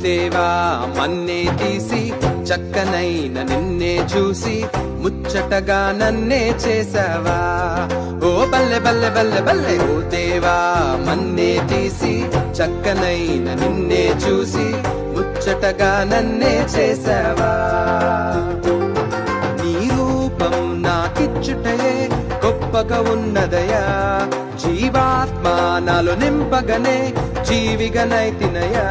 దేవా మన్నే తీసి చక్కనైన నిన్నే చూసి ముచ్చటగా నన్నే చేసావా. ఓ బల్లె బల్లె బల్లె బల్లె ఓ దేవా మన్నే తీసి చక్కనైన నిన్నే చూసి ముచ్చటగా నన్నే చేసావా. నీ రూపం నాకిచ్చుటయే గొప్పగా ఉన్నదయా, జీవాత్మ నాలో నింపగనే జీవిగనైతినయా.